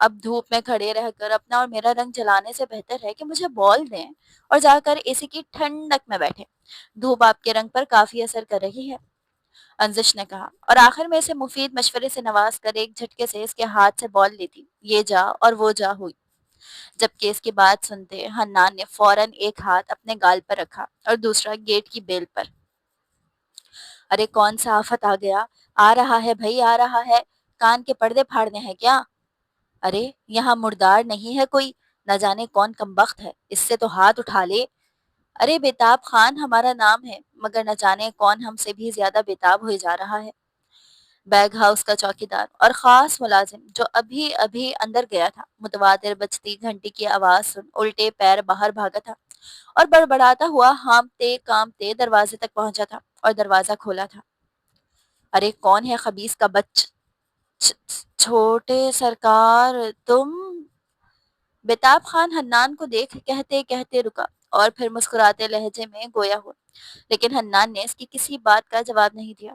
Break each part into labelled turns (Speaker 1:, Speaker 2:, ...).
Speaker 1: اب دھوپ میں کھڑے رہ کر اپنا اور میرا رنگ جلانے سے بہتر ہے کہ مجھے بال دیں اور جا کر اسی کی ٹھنڈک میں بیٹھے. دھوپ آپ کے رنگ پر کافی اثر کر رہی ہے، انزش نے کہا، اور آخر میں اسے مفید مشورے سے نواز کر ایک جھٹکے سے اس کے ہاتھ سے بال لی تھی. یہ جا اور وہ جا ہوئی. جبکہ اس کی بات سنتے حنان نے فوراً ایک ہاتھ اپنے گال پر رکھا اور دوسرا گیٹ کی بیل پر. ارے کون سا آفت آ گیا؟ آ رہا ہے بھائی، آ رہا ہے. کان کے پردے پھاڑنے ہیں کیا؟ ارے یہاں مردار نہیں ہے کوئی، نہ جانے کون کمبخت ہے، اس سے تو ہاتھ اٹھا لے. ارے بیتاب خان ہمارا نام ہے، مگر نہ جانے کون ہم سے بھی زیادہ بیتاب ہوئے جا رہا ہے. بیگ ہاؤس کا چوکیدار اور خاص ملازم جو ابھی ابھی اندر گیا تھا، متواتر بجتی گھنٹی کی آواز سن الٹے پیر باہر بھاگا تھا اور بڑبڑاتا ہوا ہامتے کامتے دروازے تک پہنچا تھا اور دروازہ کھولا تھا. ارے کون ہے خبیث کا چھوٹے سرکار تم؟ بیتاب خان حنان کو دیکھ کہتے کہتے رکا اور پھر مسکراتے لہجے میں گویا ہوا، لیکن حنان نے اس کی کسی بات کا جواب نہیں دیا.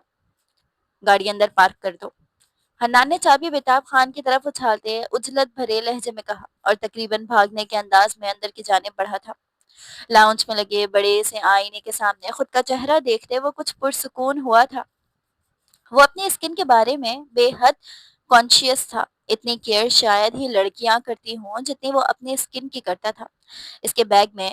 Speaker 1: گاڑی اندر پارک کر دو، حنان نے چابی بیتاب خان کی طرف اچھالتے اجلت بھرے لہجے میں کہا اور تقریباً بھاگنے کے انداز میں اندر کی جانب بڑھا تھا. لاؤنج میں لگے بڑے سے آئینے کے سامنے خود کا چہرہ دیکھتے وہ کچھ پرسکون ہوا تھا. وہ اپنی اسکن کے بارے میں بے حد کانشیس تھا. اتنی کیئر شاید ہی لڑکیاں کرتی ہوں جتنی وہ اپنی اسکن کی کرتا تھا. اس کے بیگ میں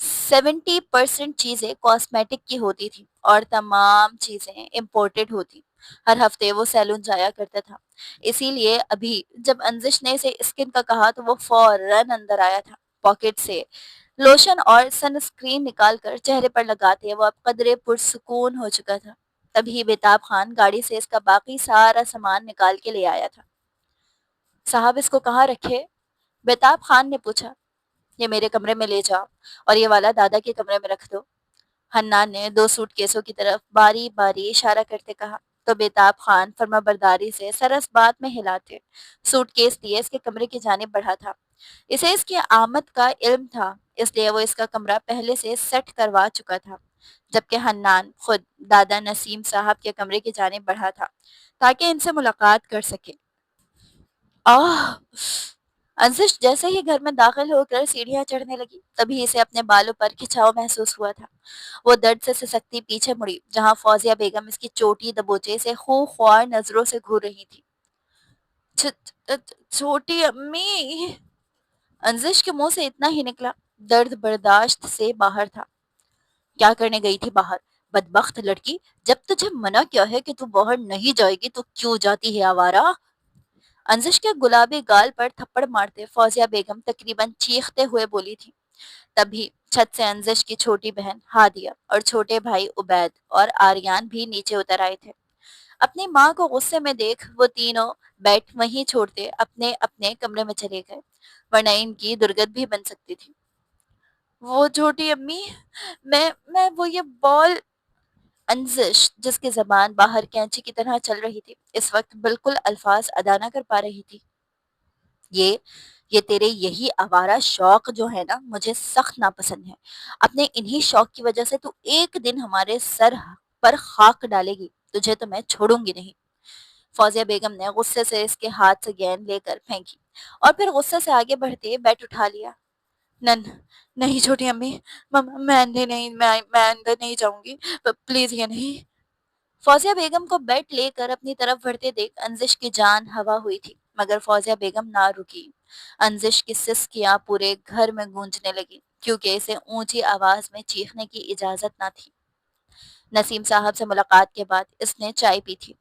Speaker 1: 70% چیزیں کاسمیٹک کی ہوتی تھی اور تمام چیزیں امپورٹڈ ہوتی. ہر ہفتے وہ سیلون جایا کرتا تھا، اسی لیے ابھی جب انزش نے اسے اسکن کا کہا تو وہ فوراً اندر آیا تھا. پاکٹ سے لوشن اور سن اسکرین نکال کر چہرے پر لگاتے وہ اب قدرے پرسکون ہو چکا تھا. تبھی بیتاب خان گاڑی سے اس کا باقی سارا سامان نکال کے لے آیا تھا. صاحب اس کو کہاں رکھے؟ بیتاب خان نے پوچھا. یہ میرے کمرے میں لے جاؤ اور یہ والا دادا کے کمرے میں رکھ دو، حنان نے 2 سوٹ کیسوں کی طرف باری باری اشارہ کرتے کہا. تو بیتاب خان فرما برداری سے سرس بات میں ہلاتے سوٹ کیس دیے اس کے کمرے کی جانب بڑھا تھا. اسے اس کی آمد کا علم تھا، اس لیے وہ اس کا کمرہ پہلے سے سیٹ کروا چکا تھا، جبکہ حنان خود دادا نسیم صاحب کے کمرے کی جانب بڑھا تھا تاکہ ان سے ملاقات کر سکے. آہ! انزش جیسے ہی گھر میں داخل ہو کر سیڑھیاں چڑھنے لگی تبھی اسے اپنے بالوں پر کھچاؤ محسوس ہوا تھا. وہ درد سے سسکتی پیچھے مڑی جہاں فوزیہ بیگم اس کی چوٹی دبوچے سے خوں خوار نظروں سے گھور رہی تھی. چھوٹی امی! انزش کے منہ سے اتنا ہی نکلا. درد برداشت سے باہر تھا. کیا کرنے گئی تھی باہر؟ بدبخت لڑکی، جب تجھے منع کیا ہے کہ تو باہر نہیں جائے گی تو کیوں جاتی ہے آوارہ؟ انزش کے گلابی گال پر تھپڑ مارتے فوزیہ بیگم تقریباً چیختے ہوئے بولی تھی. تبھی چھت سے انزش کی چھوٹی بہن ہادیہ اور چھوٹے بھائی عبید اور آریان بھی نیچے اتر آئے تھے. اپنی ماں کو غصے میں دیکھ وہ تینوں بیٹھ وہیں چھوڑتے اپنے اپنے کمرے میں چلے گئے، ورنہ ان کی درگت بھی بن سکتی تھی. وہ چھوٹی امی، میں وہ یہ بال. انزش جس کی زبان باہر کینچی کی طرح چل رہی تھی اس وقت بالکل الفاظ ادا نہ کر پا رہی تھی. یہ یہ تیرے یہی آوارہ شوق جو ہے نا مجھے سخت ناپسند ہے. اپنے انہی شوق کی وجہ سے تو ایک دن ہمارے سر پر خاک ڈالے گی، تجھے تو میں چھوڑوں گی نہیں. فوزیہ بیگم نے غصے سے اس کے ہاتھ سے گیند لے کر پھینکی اور پھر غصے سے آگے بڑھتے بیٹ اٹھا لیا. نن نہیں چھوٹی امی، میں اندر نہیں جاؤں گی، پلیز یہ نہیں. فوزیہ بیگم کو بیٹ لے کر اپنی طرف بڑھتے دیکھ انزش کی جان ہوا ہوئی تھی، مگر فوزیہ بیگم نہ رکی. انزش کی سسکیاں پورے گھر میں گونجنے لگی کیونکہ اسے اونچی آواز میں چیخنے کی اجازت نہ تھی. نسیم صاحب سے ملاقات کے بعد اس نے چائے پی تھی.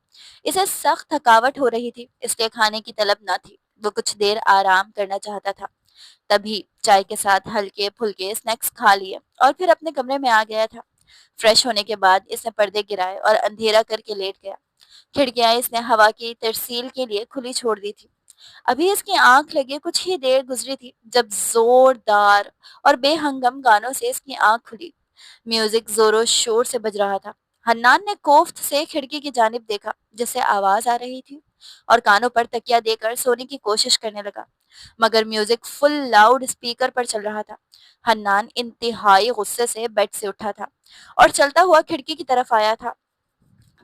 Speaker 1: اسے سخت تھکاوٹ ہو رہی تھی اس لیے کھانے کی طلب نہ تھی. وہ کچھ دیر آرام کرنا چاہتا تھا. تبھی چائے کے ساتھ ہلکے پھلکے سنیکس کھا لیے اور پھر اپنے کمرے میں آ گیا تھا. فریش ہونے کے بعد اس نے پردے گرائے اور اندھیرا کر کے لیٹ گیا. کھڑکیاں اس نے ہوا کی ترسیل کے لیے کھلی چھوڑ دی تھی. ابھی اس کی آنکھ لگے کچھ ہی دیر گزری تھی جب زوردار اور بے ہنگم گانوں سے اس کی آنکھ کھلی. میوزک زور و شور سے بج رہا تھا. حنان نے کوفت سے کھڑکی کی جانب دیکھا جس سے آواز آ رہی تھی اور کانوں پر تکیا دے کر سونے کی کوشش کرنے لگا، مگر میوزک فل لاؤڈ اسپیکر پر چل رہا تھا. حنان انتہائی غصے سے بیڈ سے اٹھا تھا اور چلتا ہوا کھڑکی کی طرف آیا تھا.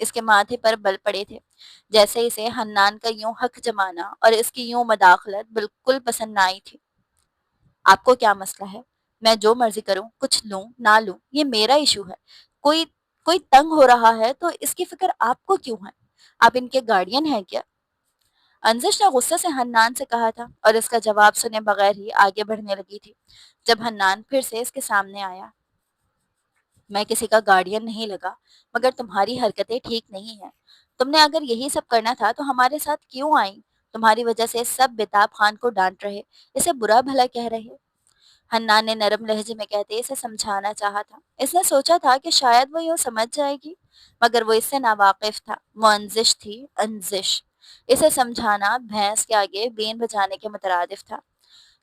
Speaker 1: اس کے ماتھے پر بل پڑے تھے، جیسے اسے حنان کا یوں حق جمانا اور اس کی یوں مداخلت بالکل پسند نہ آئی تھی۔ آپ کو کیا مسئلہ ہے؟ میں جو مرضی کروں، کچھ لوں نہ لوں، یہ میرا ایشو ہے۔ کوئی کوئی تنگ ہو رہا ہے تو اس کی فکر آپ کو کیوں ہے؟ آپ ان کے گارڈین ہیں کیا؟ انزش نے غصے سے حنان سے کہا تھا اور اس کا جواب سنے بغیر ہی آگے بڑھنے لگی تھی جب حنان پھر سے اس کے سامنے آیا۔ میں کسی کا گارڈین نہیں لگا، مگر تمہاری حرکتیں ٹھیک نہیں ہیں۔ تم نے اگر یہی سب کرنا تھا تو ہمارے ساتھ کیوں آئیں؟ تمہاری وجہ سے سب بیتاب خان کو ڈانٹ رہے، اسے برا بھلا کہہ رہے۔ حنان نے نرم لہجے میں کہتے اسے سمجھانا چاہا تھا۔ اس نے سوچا تھا کہ شاید وہ یوں سمجھ جائے گی، مگر وہ اس سے ناواقف تھا۔ وہ انزش تھی، انزش۔ اسے سمجھانا بھینس کے آگے بین بجانے کے مترادف تھا۔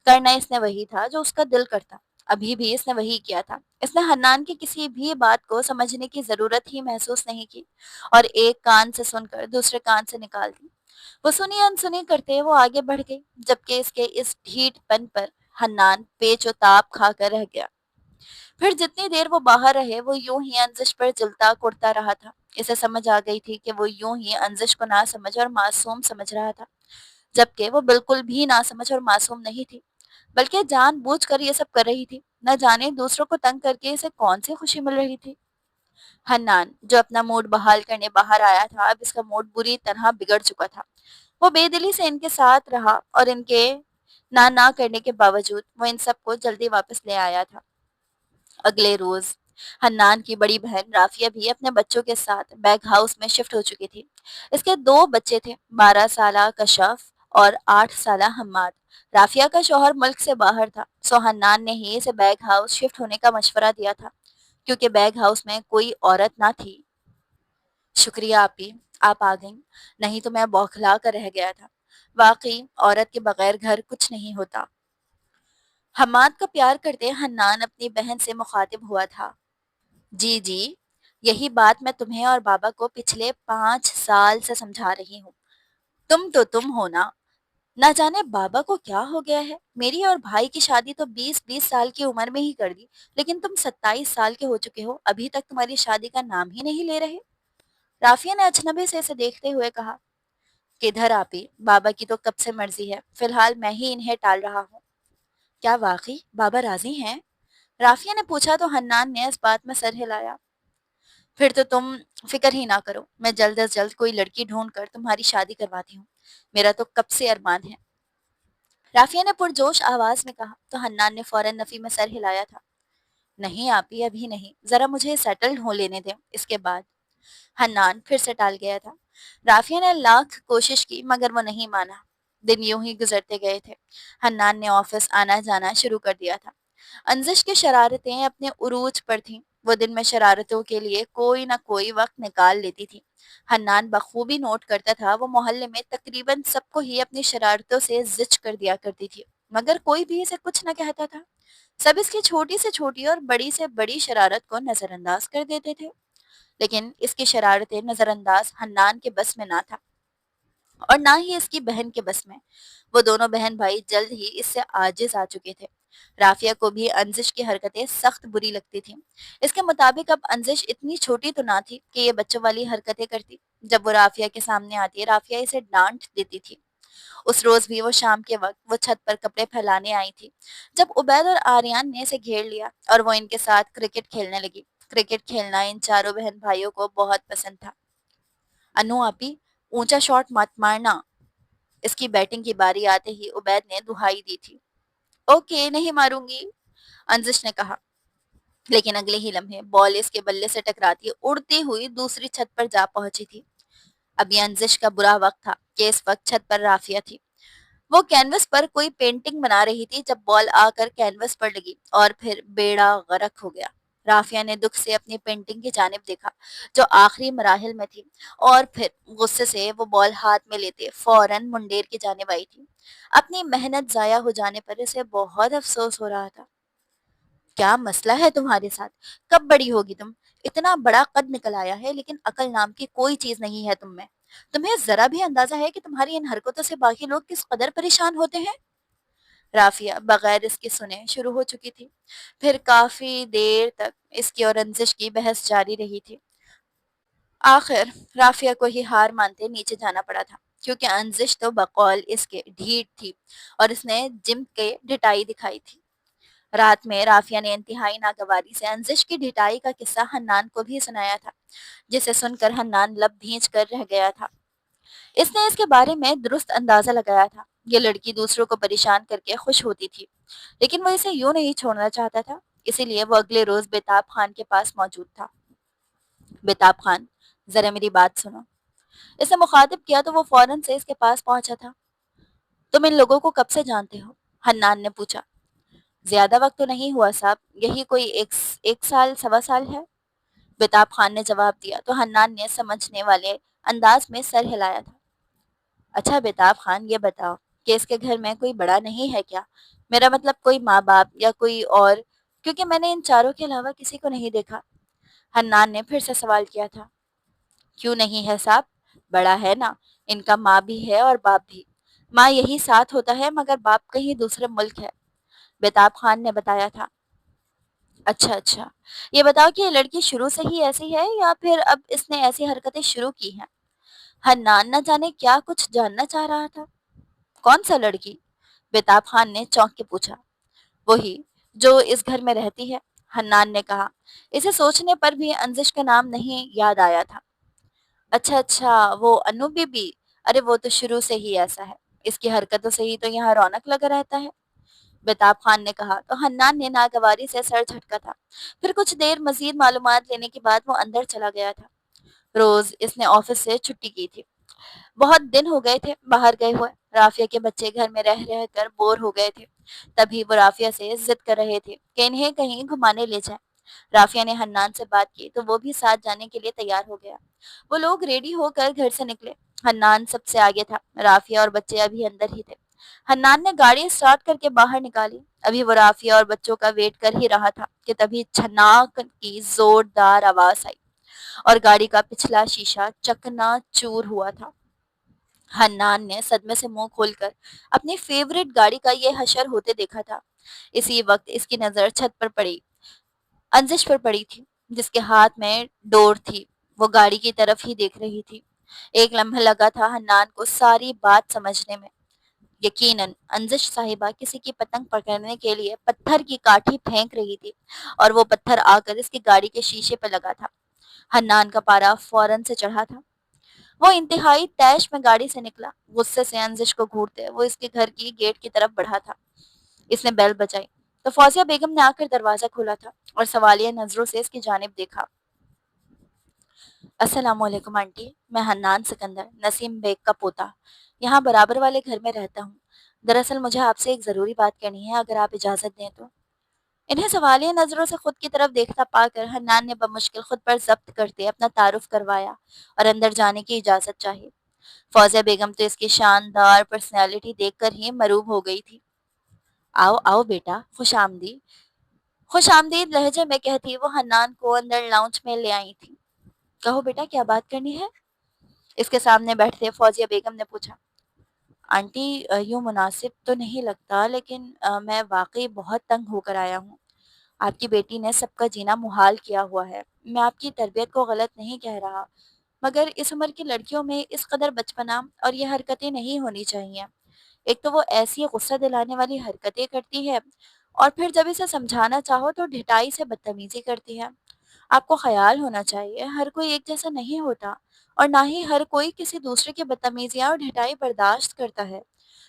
Speaker 1: کرنا اس نے وہی تھا جو اس کا دل کرتا۔ ابھی بھی اس نے وہی کیا تھا۔ اس نے حنان کی کسی بھی بات کو سمجھنے کی ضرورت ہی محسوس نہیں کی اور ایک کان سے سن کر دوسرے کان سے نکال دی۔ وہ سنی انسنی کرتے وہ آگے بڑھ گئی، جبکہ اس کے اس ڈھیٹ پن پر حنان پیچ و تاب کھا کر رہ گیا۔ پھر جتنی دیر وہ باہر رہے وہ یوں ہی انزش پر جلتا کڑتا رہا تھا۔ اسے سمجھ آ گئی تھی کہ وہ یوں ہی انزش کو نہ سمجھ اور معصوم سمجھ رہا تھا، جبکہ وہ بالکل بھی نہ سمجھ اور معصوم نہیں تھی، بلکہ جان بوجھ کر یہ سب کر رہی تھی۔ نہ جانے دوسروں کو تنگ کر کے اسے کون سی خوشی مل رہی تھی۔ حنان جو اپنا موڈ بحال کرنے باہر آیا تھا، اب اس کا موڈ بری طرح بگڑ چکا تھا۔ وہ بے دلی سے ان کے ساتھ رہا اور ان کے نہ کرنے کے باوجود وہ ان سب کو جلدی واپس لے آیا تھا۔ اگلے روز حنان کی بڑی بہن رافیہ بھی اپنے بچوں کے ساتھ بیگ ہاؤس میں شفٹ ہو چکی تھی۔ اس کے دو بچے تھے، 12 سالہ کشف اور 8 سالہ حماد۔ رافیہ کا شوہر ملک سے باہر تھا، سو حنان نے ہی اسے بیگ ہاؤس شفٹ ہونے کا مشورہ دیا تھا، کیونکہ بیگ ہاؤس میں کوئی عورت نہ تھی۔ شکریہ آپی، آپ آ گئیں، نہیں تو میں بوکھلا کر رہ گیا تھا۔ واقعی عورت کے بغیر گھر کچھ نہیں ہوتا۔ حماد کا پیار کرتے حنان اپنی بہن سے مخاطب ہوا تھا۔ جی جی، یہی بات میں تمہیں اور بابا کو پچھلے 5 سال سے سمجھا رہی ہوں۔ تم تو تم ہو نا، نہ جانے بابا کو کیا ہو گیا ہے۔ میری اور بھائی کی شادی تو 20 سال کی عمر میں ہی کر دی، لیکن تم 27 سال کے ہو چکے ہو، ابھی تک تمہاری شادی کا نام ہی نہیں لے رہے۔ رافیہ نے اجنبی سے اسے دیکھتے ہوئے کہا، کدھر آپی، بابا کی تو کب سے مرضی ہے، فی الحال میں ہی انہیں ٹال رہا ہوں۔ کیا واقعی بابا راضی ہیں؟ رافیہ نے پوچھا تو حنان نے اس بات میں سر ہلایا۔ پھر تو تم فکر ہی نہ کرو، میں جلد از جلد کوئی لڑکی ڈھونڈ کر تمہاری شادی کرواتی ہوں، میرا تو کب سے ارمان ہے۔ رافیہ نے پرجوش آواز میں کہا تو حنان نے فوراً نفی میں سر ہلایا تھا۔ نہیں آپی، ابھی نہیں، ذرا مجھے سیٹلڈ ہو لینے دیں، اس کے بعد۔ حنان پھر سے ٹال گیا تھا۔ رافیہ نے لاکھ کوشش کی مگر وہ نہیں مانا۔ دن یوں ہی گزرتے گئے تھے۔ حنان نے آفس آنا جانا شروع کر دیا تھا۔ انزش کی شرارتیں اپنے عروج پر تھیں۔ وہ دن میں شرارتوں کے لیے کوئی نہ کوئی وقت نکال لیتی تھی۔ حنان بخوبی نوٹ کرتا تھا، وہ محلے میں تقریباً سب کو ہی اپنی شرارتوں سے زچ کر دیا کرتی تھی، مگر کوئی بھی اسے کچھ نہ کہتا تھا۔ سب اس کی چھوٹی سے چھوٹی اور بڑی سے بڑی شرارت کو نظر انداز کر دیتے تھے، لیکن اس کی شرارتیں نظر انداز حنان کے بس میں نہ تھا اور نہ ہی اس کی بہن کے بس میں۔ وہ دونوں بہن بھائی جلد ہی اس سے عاجز آ چکے تھے۔ رافیہ کو بھی انزش کی حرکتیں سخت بری لگتی تھیں۔ اس کے مطابق اب انزش اتنی چھوٹی تو نہ تھی کہ یہ بچوں والی حرکتیں کرتی۔ جب وہ رافیہ کے سامنے آتی، رافیہ اسے ڈانٹ دیتی تھی۔ اس روز بھی وہ شام کے وقت وہ چھت پر کپڑے پھیلانے آئی تھی، جب عبید اور آریان نے اسے گھیر لیا اور وہ ان کے ساتھ کرکٹ کھیلنے لگی۔ کرکٹ کھیلنا ان چاروں بہن بھائیوں کو بہت پسند تھا۔ انو آپی، اونچا شاٹ مت مارنا، اس کی بیٹنگ کی باری آتے ہی عبید نے دہائی دی تھی۔ اوکے، نہیں ماروں گی، انزش نے کہا، لیکن اگلے ہی لمحے بال اس کے بلے سے ٹکراتی اڑتی ہوئی دوسری چھت پر جا پہنچی تھی۔ اب یہ انزش کا برا وقت تھا کہ اس وقت چھت پر رافیہ تھی۔ وہ کینوس پر کوئی پینٹنگ بنا رہی تھی جب بال آ کر کینوس پر لگی اور پھر بیڑا غرق ہو گیا۔ رافیہ نے دکھ سے اپنی پینٹنگ کی جانب دیکھا جو آخری مراحل میں تھی، اور پھر غصے سے وہ بال ہاتھ میں لیتے فوراً منڈیر کی جانب آئی تھی۔ اپنی محنت ضائع ہو جانے پر اسے بہت افسوس ہو رہا تھا۔ کیا مسئلہ ہے تمہارے ساتھ؟ کب بڑی ہوگی تم؟ اتنا بڑا قد نکل آیا ہے لیکن عقل نام کی کوئی چیز نہیں ہے تم میں۔ تمہیں ذرا بھی اندازہ ہے کہ تمہاری ان حرکتوں سے باقی لوگ کس قدر پریشان ہوتے ہیں؟ رافیہ بغیر اس کے سنے شروع ہو چکی تھی۔ پھر کافی دیر تک اس کی اور انزش کی بحث جاری رہی تھی۔ آخر رافیہ کو ہی ہار مانتے نیچے جانا پڑا تھا، کیونکہ انزش تو بقول اس کے ڈھیٹ تھی اور اس نے جم کے ڈٹائی دکھائی تھی۔ رات میں رافیہ نے انتہائی ناگواری سے انزش کی ڈٹائی کا قصہ حنان کو بھی سنایا تھا، جسے سن کر حنان لب بھینچ کر رہ گیا تھا۔ اس نے اس کے بارے میں درست اندازہ لگایا تھا۔ یہ لڑکی دوسروں کو پریشان کر کے خوش ہوتی تھی، لیکن وہ اسے یوں نہیں چھوڑنا چاہتا تھا، اسی لیے وہ اگلے روز بیتاب خان کے پاس موجود تھا۔ بیتاب خان، ذرا میری بات سنو۔ اسے مخاطب کیا تو وہ فوراً سے اس کے پاس پہنچا تھا۔ تم ان لوگوں کو کب سے جانتے ہو؟ حنان نے پوچھا۔ زیادہ وقت تو نہیں ہوا صاحب، یہی کوئی ایک سال سوا سال ہے، بیتاب خان نے جواب دیا تو حنان نے سمجھنے والے انداز میں سر ہلایا تھا۔ اچھا بیتاب خان، یہ بتاؤ کہ اس کے گھر میں کوئی بڑا نہیں ہے کیا؟ میرا مطلب کوئی ماں باپ یا کوئی اور، کیونکہ میں نے ان چاروں کے علاوہ کسی کو نہیں دیکھا۔ حنان نے پھر سے سوال کیا تھا۔ کیوں نہیں ہے صاحب؟ بڑا ہے نا، ان کا ماں بھی ہے اور باپ بھی۔ ماں یہی ساتھ ہوتا ہے مگر باپ کہیں دوسرے ملک ہے، بیتاب خان نے بتایا تھا۔ اچھا اچھا، یہ بتاؤ کہ یہ لڑکی شروع سے ہی ایسی ہے یا پھر اب اس نے ایسی حرکتیں شروع کی ہیں؟ حنان نہ جانے کیا کچھ جاننا چاہ رہا تھا۔ کون سا لڑکی؟ بیتاب خان نے چونک کے پوچھا۔ وہی جو اس گھر میں رہتی ہے، حنان نے کہا۔ اسے سوچنے پر بھی انزش کا نام نہیں یاد آیا تھا۔ اچھا اچھا، وہ انو بی بی، ارے وہ تو شروع سے ہی ایسا ہے، اس کی حرکتوں سے ہی تو یہاں رونق لگا رہتا ہے، بیتاب خان نے کہا تو حنان نے ناگواری سے سر جھٹکا تھا۔ پھر کچھ دیر مزید معلومات لینے کے بعد وہ اندر چلا گیا تھا۔ روز اس نے آفس سے چھٹی کی تھی، بہت دن ہو گئے تھے باہر گئے ہوئے، رافیہ کے بچے گھر میں رہ رہ کر بور ہو گئے تھے، تبھی وہ رافیہ سے ضد کر رہے تھے کہ انہیں کہیں گھمانے لے جائیں۔ رافیہ نے حنان سے بات کی تو وہ بھی ساتھ جانے کے لیے تیار ہو گیا۔ وہ لوگ ریڈی ہو کر گھر سے نکلے۔ حنان سب سے آگے تھا، رافیہ اور بچے ابھی اندر ہی تھے۔ حنان نے گاڑی اسٹارٹ کر کے باہر نکالی۔ ابھی وہ رافیہ اور بچوں کا ویٹ کر ہی رہا تھا کہ تبھی چھناک کی زوردار آواز آئی اور گاڑی کا پچھلا شیشہ چکنا چور ہوا تھا۔ حنان نے صدمے سے منہ کھول کر اپنی فیورٹ گاڑی کا یہ حشر ہوتے دیکھا تھا۔ اسی وقت اس کی نظر چھت پر پڑی، انزش پر پڑی تھی، جس کے ہاتھ میں ڈور تھی۔ وہ گاڑی کی طرف ہی دیکھ رہی تھی۔ ایک لمحہ لگا تھا حنان کو ساری بات سمجھنے میں۔ یقیناً انزش صاحبہ کسی کی پتنگ پکڑنے کے لیے پتھر کی کاٹھی پھینک رہی تھی اور وہ پتھر آ کر اس کی گاڑی کے شیشے پہ لگا تھا۔ حنان کا پارا فوراً سے چڑھا تھا۔ وہ انتہائی تیش میں گاڑی سے نکلا، غصے سے انزش کو گھورتے وہ اس کے گھر کی گیٹ کی طرف بڑھا تھا۔ اس نے بیل بجائی تو فوزیہ بیگم نے آ کر دروازہ کھولا تھا اور سوالیہ نظروں سے اس کی جانب دیکھا۔ السلام علیکم آنٹی، میں حنان سکندر، نسیم بیگ کا پوتا، یہاں برابر والے گھر میں رہتا ہوں۔ دراصل مجھے آپ سے ایک ضروری بات کرنی ہے، اگر آپ اجازت دیں تو۔ انہیں سوالیہ نظروں سے خود کی طرف دیکھتا پا کر حنان نے بمشکل خود پر ضبط کرتے اپنا تعارف کروایا اور اندر جانے کی اجازت چاہی۔ فوزیہ بیگم تو اس کی شاندار پرسنالٹی دیکھ کر ہی مروب ہو گئی تھی۔ آؤ آؤ بیٹا، خوش آمدید، خوش آمدید لہجے میں کہتی وہ حنان کو اندر لاؤنج میں لے آئی تھی۔ کہو بیٹا، کیا بات کرنی ہے؟ اس کے سامنے بیٹھتے فوزیہ بیگم نے پوچھا۔ آنٹی یوں مناسب تو نہیں لگتا، لیکن میں واقعی بہت تنگ ہو کر آیا ہوں۔ آپ کی بیٹی نے سب کا جینا محال کیا ہوا ہے۔ میں آپ کی تربیت کو غلط نہیں کہہ رہا، مگر اس عمر کی لڑکیوں میں اس قدر بچپنا اور یہ حرکتیں نہیں ہونی چاہیے۔ ایک تو وہ ایسی غصہ دلانے والی حرکتیں کرتی ہے اور پھر جب اسے سمجھانا چاہو تو ڈھٹائی سے بدتمیزی کرتی ہے۔ آپ کو خیال ہونا چاہیے، ہر کوئی ایک جیسا نہیں ہوتا اور نہ ہی ہر کوئی کسی دوسرے کی بدتمیزیاں اور ڈھٹائی برداشت کرتا ہے۔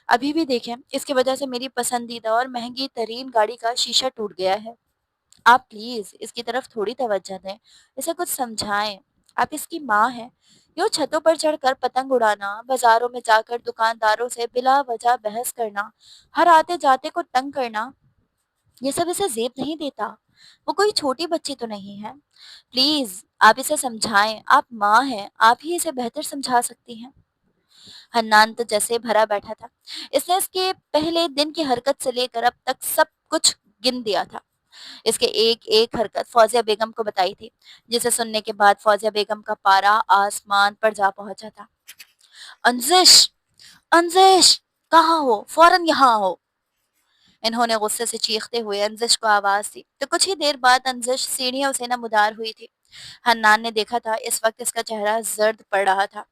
Speaker 1: ابھی بھی دیکھیں، اس کی وجہ سے میری پسندیدہ اور مہنگی ترین گاڑی کا شیشہ ٹوٹ گیا ہے۔ آپ پلیز اس کی طرف تھوڑی توجہ دیں، اسے کچھ سمجھائیں۔ آپ اس کی ماں ہیں۔ یوں چھتوں پر چڑھ کر پتنگ اڑانا، بازاروں میں جا کر دکانداروں سے بلا وجہ بحث کرنا، ہر آتے جاتے کو تنگ کرنا، یہ سب اسے زیب نہیں دیتا۔ وہ کوئی چھوٹی بچی تو نہیں ہے۔ پلیز آپ اسے سمجھائیں، آپ ماں ہیں، آپ ہی اسے بہتر سمجھا سکتی ہیں۔ حنان تو جیسے بھرا بیٹھا تھا، اس نے اس کے پہلے دن کی حرکت سے لے کر اب تک سب کچھ گن دیا تھا۔ اس کے ایک ایک حرکت فوزیہ بیگم کو بتائی تھی، جسے سننے کے بعد فوزیہ بیگم کا پارا آسمان پر جا پہنچا تھا۔ انزش، انزش، کہاں ہو؟ فوراً یہاں ہو! انہوں نے غصے سے چیختے ہوئے انزش کو آواز دی تو کچھ ہی دیر بعد انزش سیڑھیوں سے نمودار ہوئی تھی۔ حنان نے دیکھا تھا اس وقت اس کا چہرہ زرد پڑ رہا تھا۔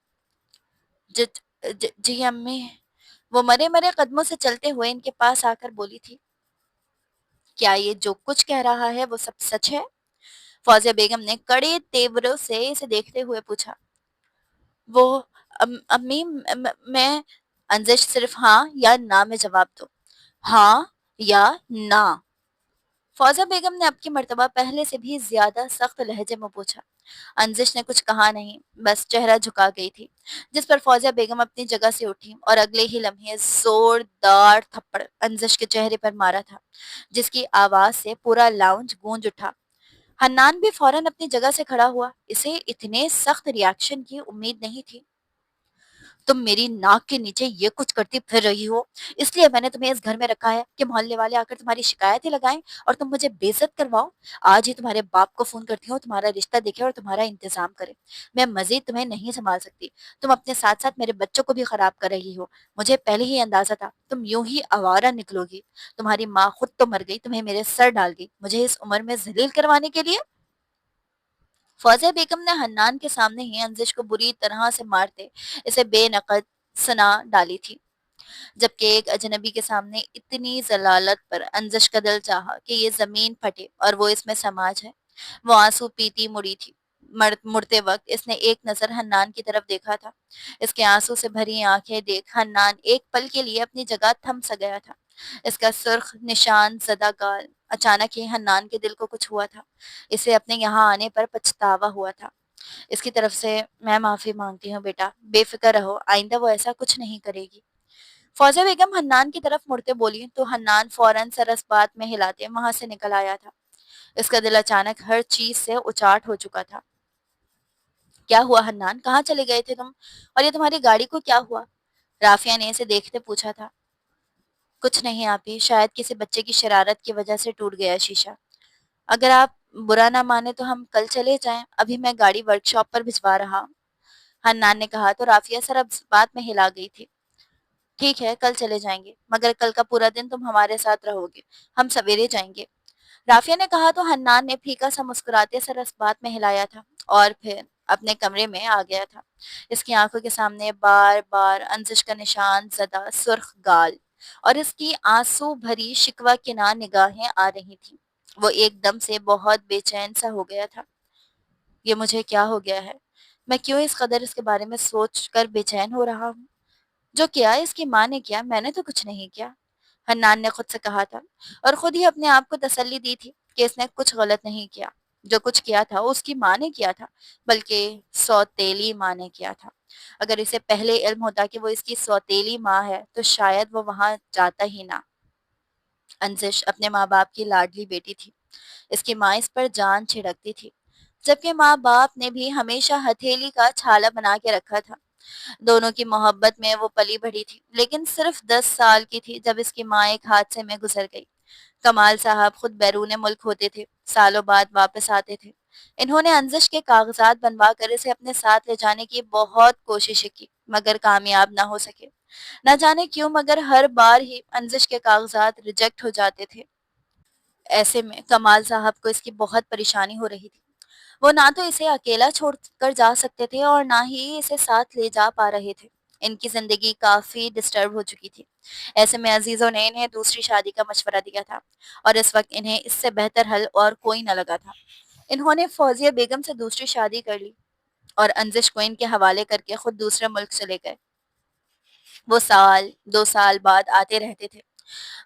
Speaker 1: جی امی، وہ مرے مرے قدموں سے چلتے ہوئے ان کے پاس آ کر بولی تھی۔ کیا یہ جو کچھ کہہ رہا ہے وہ سب سچ ہے؟ فوزیہ بیگم نے کڑے تیوروں سے اسے دیکھتے ہوئے پوچھا۔ وہ امی میں انزش صرف ہاں یا نہ میں جواب دو۔ ہاں یا نہ؟ فوزیہ بیگم نے اب کی مرتبہ پہلے سے بھی زیادہ سخت لہجے میں پوچھا۔ انزش نے کچھ کہا نہیں، بس چہرہ جھکا گئی تھی، جس پر فوزیہ بیگم اپنی جگہ سے اٹھی اور اگلے ہی لمحے زوردار تھپڑ انزش کے چہرے پر مارا تھا، جس کی آواز سے پورا لاؤنج گونج اٹھا۔ حنان بھی فوراً اپنی جگہ سے کھڑا ہوا، اسے اتنے سخت ریاکشن کی امید نہیں تھی۔ تم میری ناک کے نیچے یہ کچھ کرتی پھر رہی ہو، اس لیے میں نے تمہیں اس گھر میں رکھا ہے کہ محلے والے آ کر تمہاری شکایتیں لگائیں اور تم مجھے بےعزت کرواؤ۔ آج ہی تمہارے باپ کو فون کرتی ہوں، تمہارا رشتہ دیکھے اور تمہارا انتظام کرے۔ میں مزید تمہیں نہیں سنبھال سکتی۔ تم اپنے ساتھ ساتھ میرے بچوں کو بھی خراب کر رہی ہو۔ مجھے پہلے ہی اندازہ تھا تم یوں ہی آوارہ نکلو گی۔ تمہاری ماں خود تو مر گئی، تمہیں میرے سر ڈال گئی، مجھے اس عمر میں ذلیل کروانے کے لیے۔ فوزیہ بیگم نے حنان کے سامنے ہی انزش کو بری طرح سے مارتے اسے بے نقد سنا ڈالی تھی، جبکہ ایک اجنبی کے سامنے اتنی ذلالت پر انزش کا دل چاہا کہ یہ زمین پھٹے اور وہ اس میں سماج ہے۔ وہ آنسو پیتی مڑی تھی۔ مڑتے وقت اس نے ایک نظر حنان کی طرف دیکھا تھا۔ اس کے آنسو سے بھری آنکھیں دیکھ حنان ایک پل کے لیے اپنی جگہ تھم سا گیا تھا۔ اس کا سرخ نشان زدہ گال، اچانک ہی حنان کے دل کو کچھ ہوا تھا۔ اسے اپنے یہاں آنے پر پچھتاوا ہوا تھا۔ اس کی طرف سے میں معافی مانگتی ہوں بیٹا، بے فکر رہو، آئندہ وہ ایسا کچھ نہیں کرے گی۔ فوزیہ بیگم حنان کی طرف مڑتے بولی تو حنان فوراً سر اس بات میں ہلاتے وہاں سے نکل آیا تھا۔ اس کا دل اچانک ہر چیز سے اچاٹ ہو چکا تھا۔ کیا ہوا حنان، کہاں چلے گئے تھے تم؟ اور یہ تمہاری گاڑی کو کیا ہوا؟ رافیہ نے اسے دیکھتے پوچھا تھا۔ کچھ نہیں آپی، شاید کسی بچے کی شرارت کی وجہ سے ٹوٹ گیا شیشہ۔ اگر آپ برا نہ مانے تو ہم کل چلے جائیں، ابھی میں گاڑی ورک شاپ پر بھجوا رہا ہوں۔ حنان نے کہا تو رافیہ سر اب بات میں ہلا گئی تھی۔ ٹھیک ہے، کل چلے جائیں گے، مگر کل کا پورا دن تم ہمارے ساتھ رہو گے، ہم سویرے جائیں گے۔ رافیہ نے کہا تو حنان نے پھیکا سا مسکراتے سر اس بات میں ہلایا تھا اور پھر اپنے کمرے میں آ گیا تھا۔ اس کی آنکھوں کے سامنے بار بار انزش کا نشان زدہ سرخ گال اور اس کی آنسو بھری شکوہ کنار نگاہیں آ رہی تھیں۔ وہ ایک دم سے بہت بے چین سا ہو گیا تھا۔ یہ مجھے کیا ہو گیا ہے؟ میں کیوں اس قدر اس کے بارے میں سوچ کر بے چین ہو رہا ہوں؟ جو کیا اس کی ماں نے کیا، میں نے تو کچھ نہیں کیا، حنان نے خود سے کہا تھا اور خود ہی اپنے آپ کو تسلی دی تھی کہ اس نے کچھ غلط نہیں کیا۔ جو کچھ کیا تھا اس کی ماں نے کیا تھا، بلکہ سوتیلی ماں نے کیا تھا۔ اگر اسے پہلے علم ہوتا کہ وہ اس کی سوتیلی ماں ہے تو شاید وہ وہاں جاتا ہی نہ۔ انزش اپنے ماں باپ کی لاڈلی بیٹی تھی، اس کی ماں اس پر جان چھڑکتی تھی، جبکہ ماں باپ نے بھی ہمیشہ ہتھیلی کا چھالا بنا کے رکھا تھا۔ دونوں کی محبت میں وہ پلی بڑھی تھی، لیکن صرف 10 سال کی تھی جب اس کی ماں ایک حادثے میں گزر گئی۔ کمال صاحب خود بیرون ملک ہوتے تھے، سالوں بعد واپس آتے تھے۔ انہوں نے انزش کے کاغذات بنوا کر اسے اپنے ساتھ لے جانے کی بہت کوششیں کی، مگر کامیاب نہ ہو سکے۔ نہ جانے کیوں مگر ہر بار ہی انزش کے کاغذات ریجیکٹ ہو جاتے تھے۔ ایسے میں کمال صاحب کو اس کی بہت پریشانی ہو رہی تھی۔ وہ نہ تو اسے اکیلا چھوڑ کر جا سکتے تھے اور نہ ہی اسے ساتھ لے جا پا رہے تھے۔ ان کی زندگی کافی ڈسٹرب ہو چکی تھی۔ ایسے میں عزیزوں نے انہیں دوسری شادی کا مشورہ دیا تھا اور اس وقت انہیں اس سے بہتر حل اور کوئی نہ لگا تھا۔ انہوں نے فوزیہ بیگم سے دوسری شادی کر لی اور انزش کو ان کے حوالے کر کے خود دوسرے ملک چلے گئے۔ وہ سال 2 سال بعد آتے رہتے تھے۔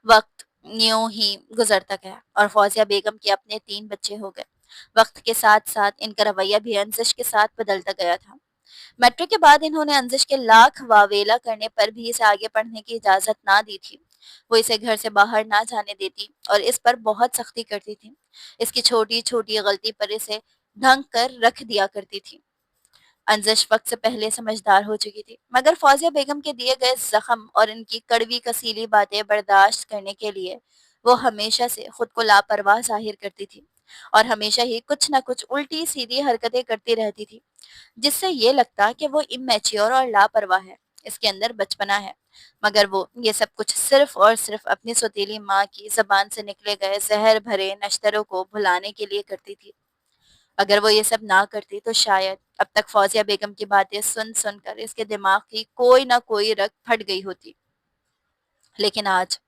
Speaker 1: وقت یوں ہی گزرتا گیا اور فوزیہ بیگم کے اپنے 3 بچے ہو گئے۔ وقت کے ساتھ ساتھ ان کا رویہ بھی انزش کے ساتھ بدلتا گیا تھا۔ میٹرک کے بعد انہوں نے انزش کے لاکھ واویلا کرنے پر بھی اسے آگے پڑھنے کی اجازت نہ دی تھی۔ وہ اسے گھر سے باہر نہ جانے دیتی اور اس پر بہت سختی کرتی تھی۔ اس کی چھوٹی چھوٹی غلطی پر اسے ڈھنگ کر رکھ دیا کرتی تھی۔ انزش وقت سے پہلے سمجھدار ہو چکی تھی، مگر فوزیہ بیگم کے دیے گئے زخم اور ان کی کڑوی کسیلی باتیں برداشت کرنے کے لیے وہ ہمیشہ سے خود کو لاپرواہ ظاہر کرتی تھی اور ہمیشہ ہی کچھ نہ کچھ الٹی سیدھی حرکتیں کرتی رہتی تھی، جس سے یہ لگتا کہ وہ امیچیور اور لاپرواہ ہے، اس کے اندر بچپنا ہے، مگر وہ یہ سب کچھ صرف اور صرف اپنی سوتیلی ماں کی زبان سے نکلے گئے زہر بھرے نشتروں کو بھلانے کے لیے کرتی تھی۔ اگر وہ یہ سب نہ کرتی تو شاید اب تک فوزیہ بیگم کی باتیں سن سن کر اس کے دماغ کی کوئی نہ کوئی رگ پھٹ گئی ہوتی۔ لیکن آج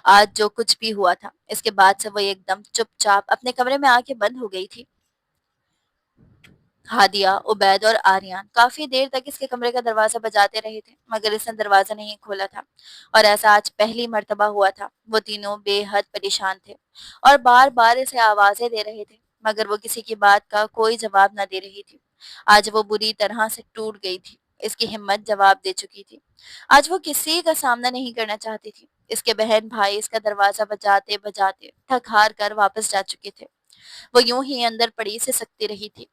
Speaker 1: آج جو کچھ بھی ہوا تھا اس کے بعد سے وہ ایک دم چپ چاپ اپنے کمرے میں آ کے بند ہو گئی تھی۔ ہادیہ، عبید اور آریان کافی دیر تک اس کے کمرے کا دروازہ بجاتے رہے تھے مگر اس نے دروازہ نہیں کھولا تھا، اور ایسا آج پہلی مرتبہ ہوا تھا۔ وہ تینوں بے حد پریشان تھے اور بار بار اسے آوازیں دے رہے تھے مگر وہ کسی کی بات کا کوئی جواب نہ دے رہی تھی۔ آج وہ بری طرح سے ٹوٹ گئی تھی، اس کی ہمت جواب دے چکی تھی۔ آج وہ کسی کا سامنا نہیں کرنا چاہتی تھی۔ اس کے بہن بھائی اس کا دروازہ بجاتے بجاتے تھک ہار کر واپس جا چکے تھے۔ وہ یوں ہی اندر پڑی سے سکتی رہی تھی۔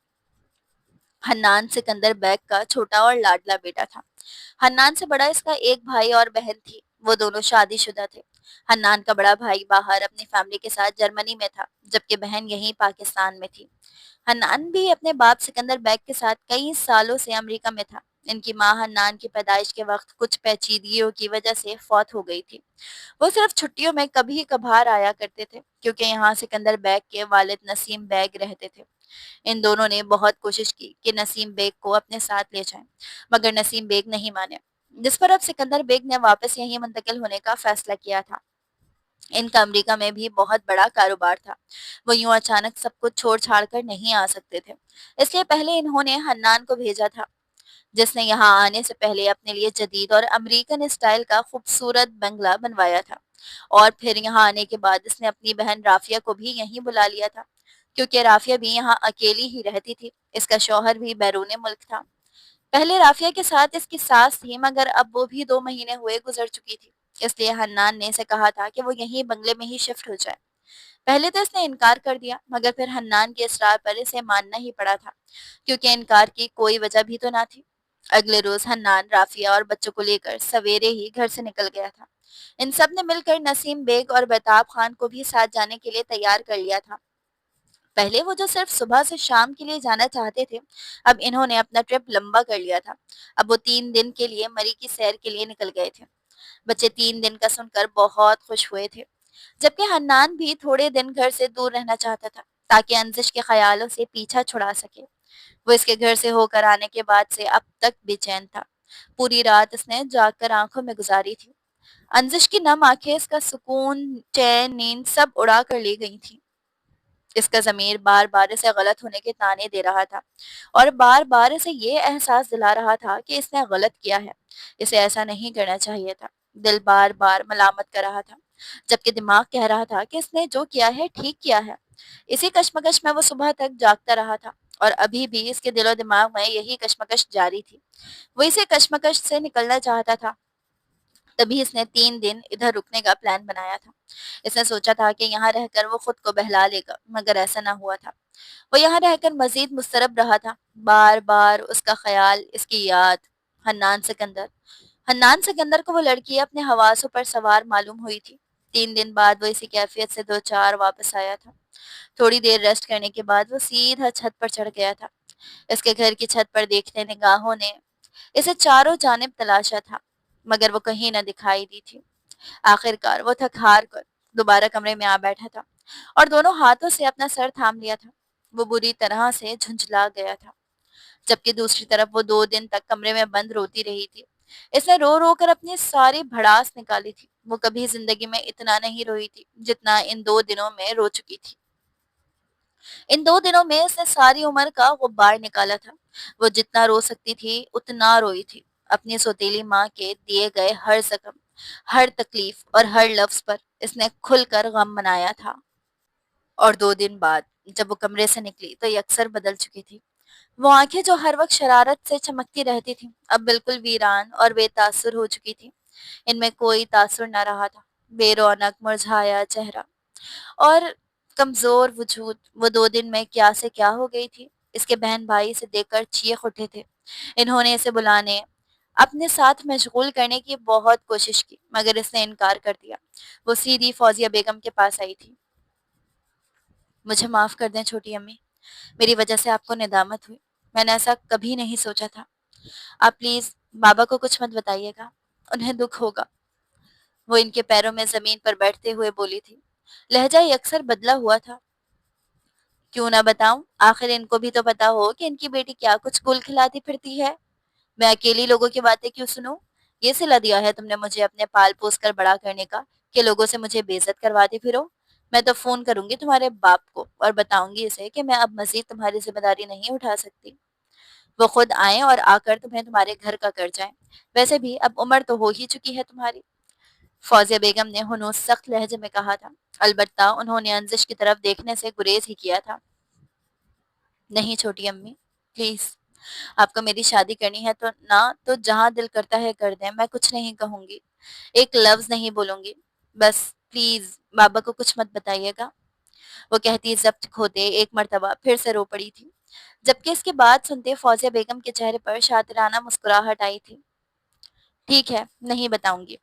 Speaker 1: حنان سکندر بیگ کا چھوٹا اور لاڈلا بیٹا تھا۔ حنان سے بڑا اس کا ایک بھائی اور بہن تھی۔ وہ دونوں شادی شدہ تھے۔ حنان کا بڑا بھائی باہر اپنی فیملی کے ساتھ جرمنی میں تھا جبکہ بہن یہیں پاکستان میں تھی۔ حنان بھی اپنے باپ سکندر بیگ کے ساتھ کئی سالوں سے امریکہ میں تھا۔ ان کی ماں حنان کی پیدائش کے وقت کچھ پیچیدگیوں کی وجہ سے فوت ہو گئی تھی۔ وہ صرف چھٹیوں میں کبھی کبھار آیا کرتے تھے کیونکہ یہاں سکندر بیگ کے والد نسیم بیگ رہتے تھے۔ ان دونوں نے بہت کوشش کی کہ نسیم بیگ کو اپنے ساتھ لے جائیں مگر نسیم بیگ نہیں مانے، جس پر اب سکندر بیگ نے واپس یہیں منتقل ہونے کا فیصلہ کیا تھا۔ ان کا امریکہ میں بھی بہت بڑا کاروبار تھا۔ وہ یوں اچانک سب کچھ چھوڑ چھاڑ کر نہیں آ سکتے تھے، اس لیے پہلے انہوں نے حنان کو بھیجا تھا جس نے یہاں آنے سے پہلے اپنے لیے جدید اور امریکن اسٹائل کا خوبصورت بنگلہ بنوایا تھا، اور پھر یہاں آنے کے بعد اس نے اپنی بہن رافیہ کو بھی یہیں بلا لیا تھا کیونکہ رافیہ بھی یہاں اکیلی ہی رہتی تھی۔ اس کا شوہر بھی بیرون ملک تھا۔ پہلے رافیہ کے ساتھ اس کی ساس تھی مگر اب وہ بھی 2 مہینے ہوئے گزر چکی تھی، اس لیے حنان نے اسے کہا تھا کہ وہ یہیں بنگلے میں ہی شفٹ ہو جائے۔ پہلے تو اس نے انکار کر دیا مگر پھر حنان کے اصرار پر اسے ماننا ہی پڑا تھا کیونکہ انکار کی کوئی وجہ بھی تو نہ تھی۔ اگلے روز حنان رافیہ اور بچوں کو لے کر سویرے ہی گھر سے نکل گیا تھا۔ ان سب نے مل کر نسیم بیگ اور بیتاب خان کو بھی ساتھ جانے کے لیے تیار کر لیا تھا۔ پہلے وہ جو صرف صبح سے شام کے لیے جانا چاہتے تھے اب انہوں نے اپنا ٹرپ لمبا کر لیا تھا۔ اب وہ 3 دن کے لیے مری کی سیر کے لیے نکل گئے تھے۔ بچے 3 دن کا سن کر بہت خوش ہوئے تھے جبکہ حنان بھی تھوڑے دن گھر سے دور رہنا چاہتا تھا تاکہ انزش کے خیالوں سے پیچھا چھڑا سکے۔ وہ اس کے گھر سے ہو کر آنے کے بعد سے اب تک بے چین تھا۔ پوری رات اس نے جاگ کر آنکھوں میں گزاری تھی۔ انزش کی نم آنکھیں اس کا سکون، چین، نیند سب اڑا کر لے گئی تھی۔ اس کا ضمیر بار بار اسے غلط ہونے کے طعنے دے رہا تھا اور بار بار اسے یہ احساس دلا رہا تھا کہ اس نے غلط کیا ہے، اسے ایسا نہیں کرنا چاہیے تھا۔ دل بار بار ملامت کر رہا تھا جبکہ دماغ کہہ رہا تھا کہ اس نے جو کیا ہے ٹھیک کیا ہے۔ اسی کشمکش میں وہ صبح تک جاگتا رہا تھا اور ابھی بھی اس کے دل و دماغ میں یہی کشمکش جاری تھی۔ وہ اسے کشمکش سے نکلنا چاہتا تھا، تبھی اس نے 3 دن ادھر رکنے کا پلان بنایا تھا۔ اس نے سوچا تھا کہ یہاں رہ کر وہ خود کو بہلا لے گا مگر ایسا نہ ہوا تھا۔ وہ یہاں رہ کر مزید مضطرب رہا تھا، بار بار اس کا خیال، اس کی یاد، حنان سکندر۔ حنان سکندر کو وہ لڑکی اپنے حواسوں پر سوار معلوم ہوئی تھی۔ 3 دن بعد وہ اسی کیفیت سے 2 4 واپس آیا تھا۔ تھوڑی دیر ریسٹ کرنے کے بعد وہ سیدھا چھت پر چڑھ گیا تھا۔ اس کے گھر کی چھت پر دیکھنے نگاہوں نے اسے چاروں جانب تلاشا تھا مگر وہ کہیں نہ دکھائی دی تھی۔ آخر کار وہ تھک ہار کر دوبارہ کمرے میں آ بیٹھا تھا اور دونوں ہاتھوں سے اپنا سر تھام لیا تھا۔ وہ بری طرح سے جھنجھلا گیا تھا جبکہ دوسری طرف وہ 2 دن تک کمرے میں بند روتی رہی تھی۔ اس نے رو رو کر اپنی ساری بھڑاس نکالی تھی۔ وہ کبھی زندگی میں اتنا نہیں روئی تھی جتنا ان 2 دنوں میں رو چکی تھی۔ ان 2 دنوں میں اس نے ساری عمر کا غبار نکالا تھا۔ وہ جتنا رو سکتی تھی اتنا روئی تھی۔ اپنی سوتیلی ماں کے دیے گئے ہر زخم، ہر تکلیف اور ہر لفظ پر اس نے کھل کر غم منایا تھا۔ اور 2 دن بعد جب وہ کمرے سے نکلی تو یکسر بدل چکی تھی۔ وہ آنکھیں جو ہر وقت شرارت سے چمکتی رہتی تھیں اب بالکل ویران اور بے تاثر ہو چکی تھی۔ ان میں کوئی تاثر نہ رہا تھا، بے رونق مرجھایا چہرہ اور کمزور وجود۔ وہ 2 دن میں کیا سے کیا ہو گئی تھی۔ اس کے بہن بھائی اسے دیکھ کر چیخ اٹھے تھے۔ انہوں نے اسے بلانے، اپنے ساتھ مشغول کرنے کی بہت کوشش کی مگر اس نے انکار کر دیا۔ وہ سیدھی فوزیہ بیگم کے پاس آئی تھی۔ مجھے معاف کر دیں چھوٹی امی، میری وجہ سے آپ کو ندامت ہوئی، میں نے ایسا کبھی نہیں سوچا تھا۔ آپ پلیز بابا کو کچھ مت بتائیے گا، انہیں دکھ ہوگا۔ وہ ان کے پیروں میں زمین پر بیٹھتے ہوئے بولی تھی۔ لہجہ یکسر بدلا ہوا تھا۔ کیوں نہ بتاؤں؟ آخر ان کو بھی تو پتا ہو کہ ان کی بیٹی کیا کچھ گل کھلاتی پھرتی ہے۔ میں اکیلی لوگوں کی باتیں کیوں سنوں؟ یہ صلہ دیا ہے تم نے مجھے اپنے پال پوس کر بڑا کرنے کا کہ لوگوں سے مجھے بے عزت کرواتی پھرو؟ میں تو فون کروں گی تمہارے باپ کو اور بتاؤں گی اسے کہ میں اب مزید تمہاری ذمہ داری نہیں اٹھا سکتی۔ وہ خود آئیں اور آ کر تمہیں تمہارے گھر کا کر جائیں۔ ویسے بھی اب عمر تو ہو ہی چکی ہے تمہاری۔ فوزیہ بیگم نے ہنوز سخت لہجے میں کہا تھا۔ البتہ انہوں نے انزش کی طرف دیکھنے سے گریز ہی کیا تھا۔ نہیں چھوٹی امی، پلیز، آپ کو میری شادی کرنی ہے تو جہاں دل کرتا ہے کر دیں، میں کچھ نہیں کہوں گی، ایک لفظ نہیں بولوں گی، بس پلیز بابا کو کچھ مت بتائیے گا۔ وہ کہتی ضبط کھوتے ایک مرتبہ پھر سے رو پڑی تھی، جبکہ اس کی بات سنتے فوزیہ بیگم کے چہرے پر شاطرانہ مسکراہٹ آئی تھی۔ ٹھیک ہے، نہیں بتاؤں گی،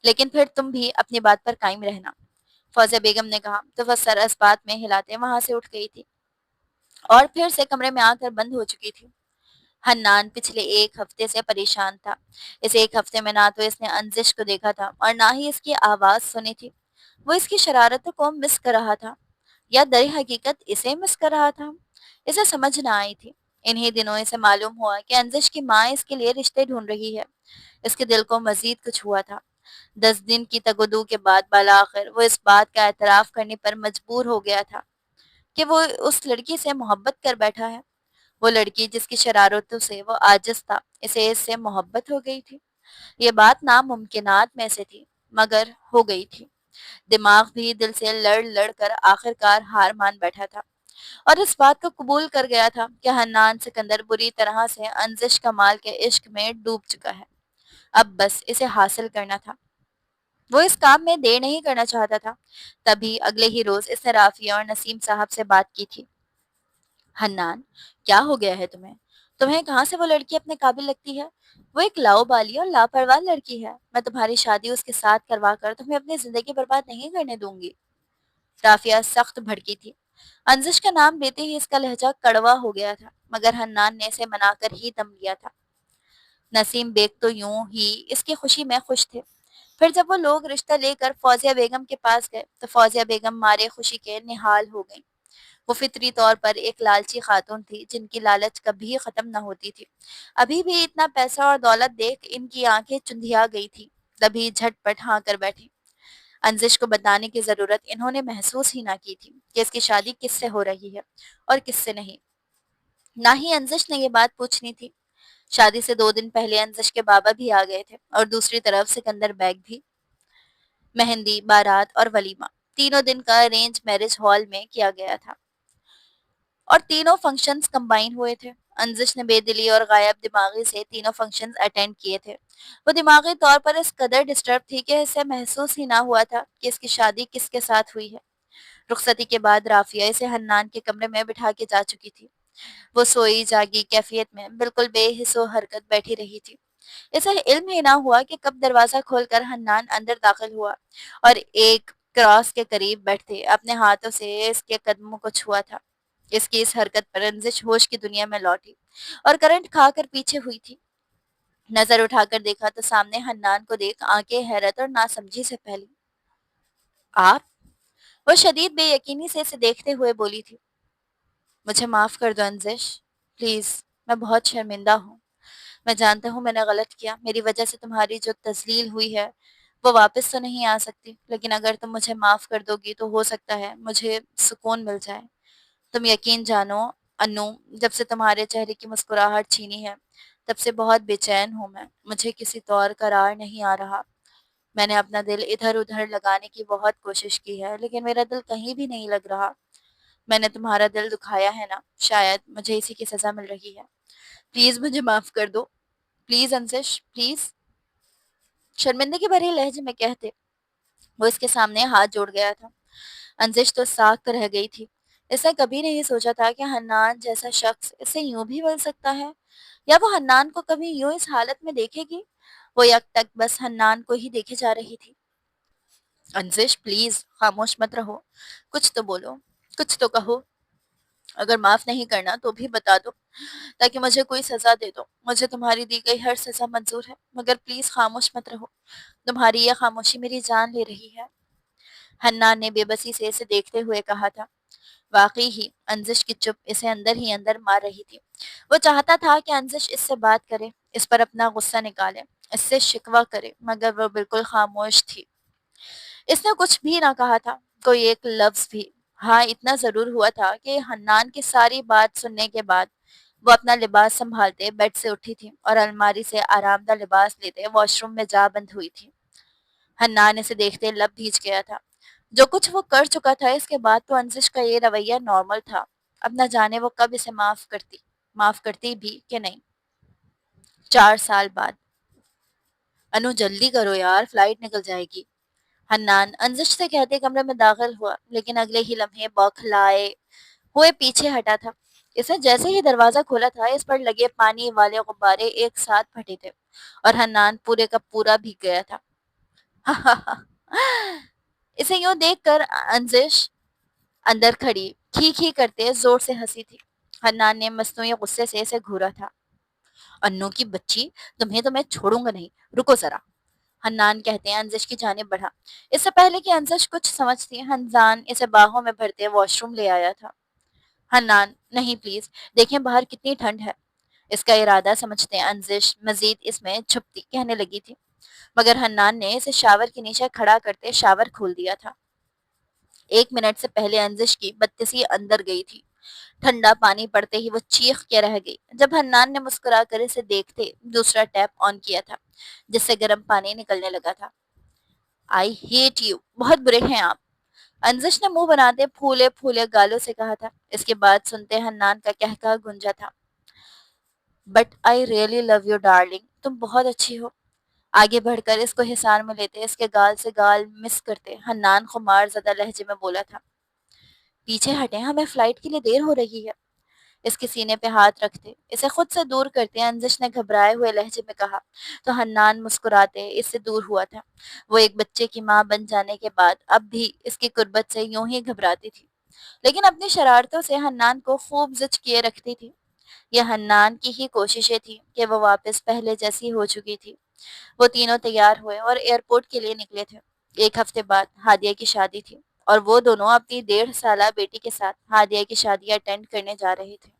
Speaker 1: لیکن پھر تم بھی اپنی بات پر قائم رہنا، فوزیہ بیگم نے کہا تو وہ سر اس بات میں ہلاتے وہاں سے اٹھ گئی تھی اور پھر سے کمرے میں آ کر بند ہو چکی تھی۔ حنان پچھلے ایک ہفتے سے پریشان تھا۔ اس ایک ہفتے میں نہ تو اس نے انزش کو دیکھا تھا اور نہ ہی اس کی آواز سنی تھی۔ وہ اس کی شرارتوں کو مس کر رہا تھا یا در حقیقت اسے مس کر رہا تھا، اسے سمجھ نہ آئی تھی۔ انہی دنوں اسے معلوم ہوا کہ انزش کی ماں اس کے لیے رشتے ڈھونڈ رہی ہے۔ اس کے دل کو مزید کچھ ہوا تھا۔ 10 دن کی تگودو کے بعد بالآخر وہ اس بات کا اعتراف کرنے پر مجبور ہو گیا تھا کہ وہ اس لڑکی سے محبت کر بیٹھا ہے۔ وہ لڑکی جس کی شرارتوں سے وہ عاجز تھا، اسے اس سے محبت ہو گئی تھی۔ یہ بات ناممکنات میں سے تھی، مگر ہو گئی تھی۔ دماغ بھی دل سے لڑ لڑ کر آخرکار ہار مان بیٹھا تھا اور اس بات کو قبول کر گیا تھا کہ حنان سکندر بری طرح سے انزش کمال کے عشق میں ڈوب چکا ہے۔ اب بس اسے حاصل کرنا تھا۔ وہ اس کام میں دیر نہیں کرنا چاہتا تھا۔ تبھی اگلے ہی روز اس نے رافیہ اور نسیم صاحب سے بات کی تھی۔ حنان، کیا ہو گیا ہے تمہیں؟ تمہیں کہاں سے وہ لڑکی اپنے قابل لگتی ہے؟ وہ ایک لاؤ بالی اور لاپرواہ لڑکی ہے۔ میں تمہاری شادی اس کے ساتھ کروا کر تمہیں اپنی زندگی برباد نہیں کرنے دوں گی۔ رافیہ سخت بھڑکی تھی۔ انزش کا نام لیتے ہی اس کا لہجہ کڑوا ہو گیا تھا، مگر حنان نے اسے منا کر ہی دم لیا تھا۔ نسیم بیگ تو یوں ہی اس کی خوشی میں خوش تھے۔ پھر جب وہ لوگ رشتہ لے کر فوزیہ بیگم کے پاس گئے تو فوزیہ بیگم مارے خوشی کے نہال ہو گئیں۔ وہ فطری طور پر ایک لالچی خاتون تھی جن کی لالچ کبھی ختم نہ ہوتی تھی۔ ابھی بھی اتنا پیسہ اور دولت دیکھ ان کی آنکھیں چندھیا گئی تھی، تبھی جھٹ پٹ ہاں کر بیٹھی۔ انزش کو بتانے کی ضرورت انہوں نے محسوس ہی نہ کی تھی کہ اس کی شادی کس سے ہو رہی ہے اور کس سے نہیں۔ نہ ہی انزش نے یہ بات پوچھنی تھی۔ شادی سے 2 دن پہلے انزش کے بابا بھی آ گئے تھے اور دوسری طرف سکندر بیگ بھی۔ مہندی، بارات اور ولیمہ، تینوں دن کا ارینج میرج ہال میں کیا گیا تھا اور تینوں فنکشنز کمبائن ہوئے تھے۔ انزش نے بے دلی اور غائب دماغی سے تینوں فنکشنز اٹینڈ کیے تھے۔ وہ دماغی طور پر اس قدر ڈسٹرب تھی کہ اسے محسوس ہی نہ ہوا تھا کہ اس کی شادی کس کے ساتھ ہوئی ہے۔ رخصتی کے بعد رافیہ اسے حنان کے کمرے میں بٹھا کے جا چکی تھی۔ وہ سوئی جاگی کیفیت میں بالکل بے حس و حرکت بیٹھی رہی تھی۔ اسے علم ہی نہ ہوا کہ کب دروازہ کھول کر حنان اندر داخل ہوا اور ایک کراس کے قریب بیٹھتے اپنے ہاتھوں سے اس کے قدموں کو چھوا تھا۔ اس کی اس حرکت پر انزش ہوش کی دنیا میں لوٹی اور کرنٹ کھا کر پیچھے ہوئی تھی۔ نظر اٹھا کر دیکھا تو سامنے حنان کو دیکھ آنکھیں حیرت اور ناسمجھی سے پھیلی۔ آپ؟ وہ شدید بے یقینی سے اسے دیکھتے ہوئے بولی تھی۔ مجھے معاف کر دو انزش، پلیز، میں بہت شرمندہ ہوں۔ میں جانتا ہوں میں نے غلط کیا، میری وجہ سے تمہاری جو تذلیل ہوئی ہے وہ واپس تو نہیں آ سکتی، لیکن اگر تم مجھے معاف کر دو گی تو ہو سکتا ہے مجھے سکون مل جائے۔ تم یقین جانو انو، جب سے تمہارے چہرے کی مسکراہٹ چھینی ہے تب سے بہت بے چین ہوں میں، مجھے کسی طور قرار نہیں آ رہا۔ میں نے اپنا دل ادھر ادھر لگانے کی بہت کوشش کی ہے لیکن میرا دل کہیں بھی نہیں لگ رہا۔ میں نے تمہارا دل دکھایا ہے نا، شاید مجھے اسی کی سزا مل رہی ہے۔ پلیز مجھے معاف کر دو، پلیز انزش، پلیز، شرمندگی بھرے لہجے میں کہتے وہ اس کے سامنے ہاتھ جوڑ گیا تھا۔ انزش تو ساکت رہ گئی تھی۔ اس نے کبھی نہیں سوچا تھا کہ حنان جیسا شخص اسے یوں بھی مل سکتا ہے یا وہ حنان کو کبھی یوں اس حالت میں دیکھے گی۔ وہ یک تک بس حنان کو ہی دیکھے جا رہی تھی۔ انزش، پلیز خاموش مت رہو، کچھ تو بولو، کچھ تو کہو۔ اگر معاف نہیں کرنا تو بھی بتا دو تاکہ مجھے کوئی سزا دے دو۔ مجھے تمہاری دی گئی ہر سزا منظور ہے، مگر پلیز خاموش مت رہو، تمہاری یہ خاموشی میری جان لے رہی ہے۔ حنان نے بے بسی سے اسے دیکھتے ہوئے کہا تھا۔ واقعی ہی انزش کی چپ اسے اندر ہی اندر مار رہی تھی۔ وہ چاہتا تھا کہ انزش اس سے بات کرے، اس پر اپنا غصہ نکالے، اس سے شکوہ کرے، مگر وہ بالکل خاموش تھی۔ اس نے کچھ بھی نہ کہا تھا، کوئی ایک لفظ بھی۔ ہاں اتنا ضرور ہوا تھا کہ حنان کی ساری بات سننے کے بعد وہ اپنا لباس سنبھالتے بیڈ سے اٹھی تھی اور الماری سے آرام دہ لباس لیتے واش روم میں جا بند ہوئی تھی۔ حنان اسے دیکھتے لب بھیج گیا تھا۔ جو کچھ وہ کر چکا تھا اس کے بعد تو انزش کا یہ رویہ نارمل تھا۔ اب نہ جانے وہ کب اسے معاف کرتی بھی کہ نہیں۔ 4 سال بعد۔ انو جلدی کرو یار، فلائٹ نکل جائے گی۔ حنان انزش سے کہتے کمرے میں داخل ہوا، لیکن اگلے ہی لمحے بوکھلائے ہوئے پیچھے ہٹا تھا۔ اس نے جیسے ہی دروازہ کھولا تھا اس پر لگے پانی والے غبارے ایک ساتھ پھٹے تھے اور حنان پورے کا پورا بھیگ گیا تھا۔ اسے یوں دیکھ کر انزش اندر کھڑی کھی کھی کرتے زور سے ہنسی تھی۔ حنان نے مصنوعی غصے سے اسے گھورا تھا۔ انو کی بچی، تمہیں تو میں چھوڑوں گا نہیں، رکو ذرا، حنان کہتے ہیں انزش کی جانب بڑھا۔ اس سے پہلے کہ انزش کچھ سمجھتی حنان اسے باہوں میں بھرتے واش روم لے آیا تھا۔ حنان نہیں پلیز، دیکھیں باہر کتنی ٹھنڈ ہے۔ اس کا ارادہ سمجھتے انزش مزید اس میں چھپتی کہنے لگی تھی، مگر حنان نے اسے شاور کے نیچے کھڑا کرتے شاور کھول دیا تھا۔ 1 منٹ سے پہلے انزش کی بدتسی اندر گئی تھی۔ ٹھنڈا پانی پڑتے ہی وہ چیخ کے رہ گئی جب حنان نے مسکرا کر اسے دیکھتے دوسرا ٹیپ آن کیا تھا جس سے گرم پانی نکلنے لگا تھا۔ آئی ہیٹ یو، بہت برے ہیں آپ، انزش نے منہ بناتے پھولے پھولے گالوں سے کہا تھا۔ اس کے بعد سنتے حنان کا کہکہا گونجا تھا، but I really love you darling, تم بہت اچھی ہو۔ آگے بڑھ کر اس کو حصار میں لیتے اس کے گال سے گال مس کرتے حنان خمار زدہ لہجے میں بولا تھا، پیچھے ہٹیں ہمیں فلائٹ کے لیے دیر ہو رہی ہے۔ اس کے سینے پہ ہاتھ رکھتے اسے خود سے دور کرتے انزش نے گھبرائے ہوئے لہجے میں کہا، تو حنان مسکراتے اس سے دور ہوا تھا۔ وہ ایک بچے کی ماں بن جانے کے بعد اب بھی اس کی قربت سے یوں ہی گھبراتی تھی، لیکن اپنی شرارتوں سے حنان کو خوب زچ کیے رکھتی تھی۔ یہ حنان کی ہی کوششیں تھیں کہ وہ واپس پہلے جیسی ہو چکی تھی۔ وہ تینوں تیار ہوئے اور ایئرپورٹ کے لیے نکلے تھے۔ 1 ہفتے بعد ہادیہ کی شادی تھی اور وہ دونوں اپنی 1.5 سالہ بیٹی کے ساتھ ہادیہ کی شادی اٹینڈ کرنے جا رہے تھے۔